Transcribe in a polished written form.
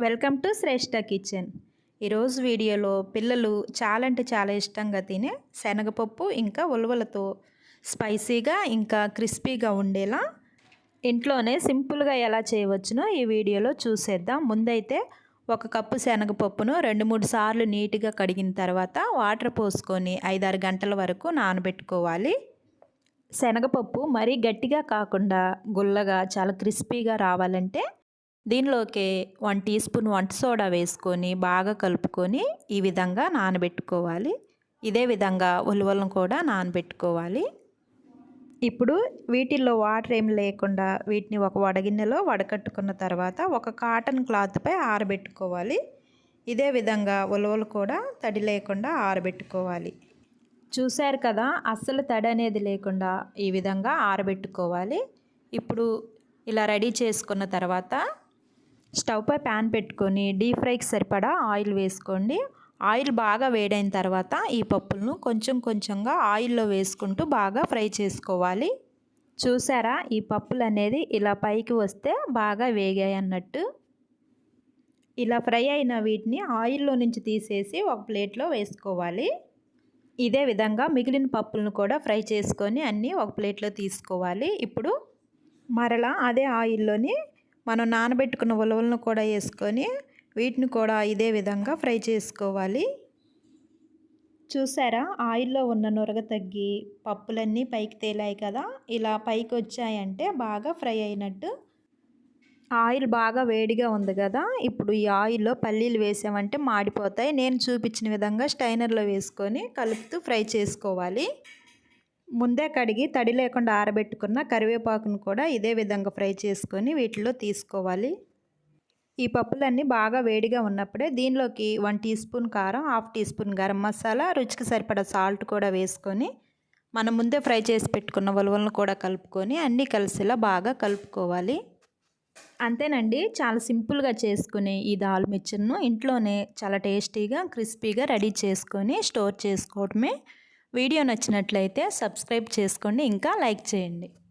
Welcome to Shreshtha kitchen. ఈరోజు వీడియోలో పిల్లలు చాలా అంటే చాలా ఇష్టంగా తినే శనగపప్పు ఇంకా ఉలవలతో స్పైసీగా ఇంకా క్రిస్పీగా ఉండేలా ఇంట్లోనే సింపుల్గా ఎలా చేయవచ్చునో ఈ వీడియోలో చూసేద్దాం. ముందైతే ఒక కప్పు శనగపప్పును 2-3 సార్లు నీట్గా కడిగిన తర్వాత వాటర్ పోసుకొని 5-6 గంటల వరకు నానబెట్టుకోవాలి. శనగపప్పు మరీ గట్టిగా కాకుండా గుల్లగా చాలా క్రిస్పీగా రావాలంటే దీనిలోకి 1 టీ స్పూన్ వంట సోడా వేసుకొని బాగా కలుపుకొని ఈ విధంగా నానబెట్టుకోవాలి. ఇదే విధంగా ఉలవలను కూడా నానబెట్టుకోవాలి. ఇప్పుడు వీటిల్లో వాటర్ ఏం లేకుండా వీటిని ఒక వడగిన్నెలో వడకట్టుకున్న తర్వాత ఒక కాటన్ క్లాత్పై ఆరబెట్టుకోవాలి. ఇదే విధంగా ఉలవలు కూడా తడి లేకుండా ఆరబెట్టుకోవాలి. చూశారు కదా, అస్సలు తడి అనేది లేకుండా ఈ విధంగా ఆరబెట్టుకోవాలి. ఇప్పుడు ఇలా రెడీ చేసుకున్న తర్వాత స్టవ్ పై ప్యాన్ పెట్టుకొని డీప్ ఫ్రైకి సరిపడా ఆయిల్ వేసుకోండి. ఆయిల్ బాగా వేడైన తర్వాత ఈ పప్పులను కొంచెం కొంచెంగా ఆయిల్లో వేసుకుంటూ బాగా ఫ్రై చేసుకోవాలి. చూసారా, ఈ పప్పులు అనేది ఇలా పైకి వస్తే బాగా వేగాయి అన్నట్టు. ఇలా ఫ్రై అయిన వీటిని ఆయిల్లో నుంచి తీసేసి ఒక ప్లేట్లో వేసుకోవాలి. ఇదే విధంగా మిగిలిన పప్పులను కూడా ఫ్రై చేసుకొని అన్నీ ఒక ప్లేట్లో తీసుకోవాలి. ఇప్పుడు మరలా అదే ఆయిల్లోని మనం నానబెట్టుకున్న ఉలవలను కూడా వేసుకొని వీటిని కూడా ఇదే విధంగా ఫ్రై చేసుకోవాలి. చూసారా, ఆయిల్లో ఉన్న నురగ తగ్గి పప్పులన్నీ పైకి తేలాయి కదా. ఇలా పైకి వచ్చాయంటే బాగా ఫ్రై అయినట్టు. ఆయిల్ బాగా వేడిగా ఉంది కదా. ఇప్పుడు ఈ ఆయిల్లో పల్లీలు వేసామంటే మాడిపోతాయి. నేను చూపించిన విధంగా స్టైనర్లో వేసుకొని కలుపుతూ ఫ్రై చేసుకోవాలి. ముందే కడిగి తడి లేకుండా ఆరబెట్టుకున్న కరివేపాకును కూడా ఇదే విధంగా ఫ్రై చేసుకొని వీటిలో తీసుకోవాలి. ఈ పప్పులన్నీ బాగా వేడిగా ఉన్నప్పుడే దీనిలోకి 1 టీ స్పూన్ కారం, 1/2 టీ స్పూన్ గరం మసాలా, రుచికి సరిపడా సాల్ట్ కూడా వేసుకొని మనం ముందే ఫ్రై చేసి పెట్టుకున్న ఉలవలను కూడా కలుపుకొని అన్నీ కలిసేలా బాగా కలుపుకోవాలి. అంతేనండి, చాలా సింపుల్గా చేసుకునే ఈ దాల్ మిర్చిను ఇంట్లోనే చాలా టేస్టీగా క్రిస్పీగా రెడీ చేసుకొని స్టోర్ చేసుకోవడమే. వీడియో నచ్చినట్లయితే సబ్స్క్రైబ్ చేసుకోండి, ఇంకా లైక్ చేయండి.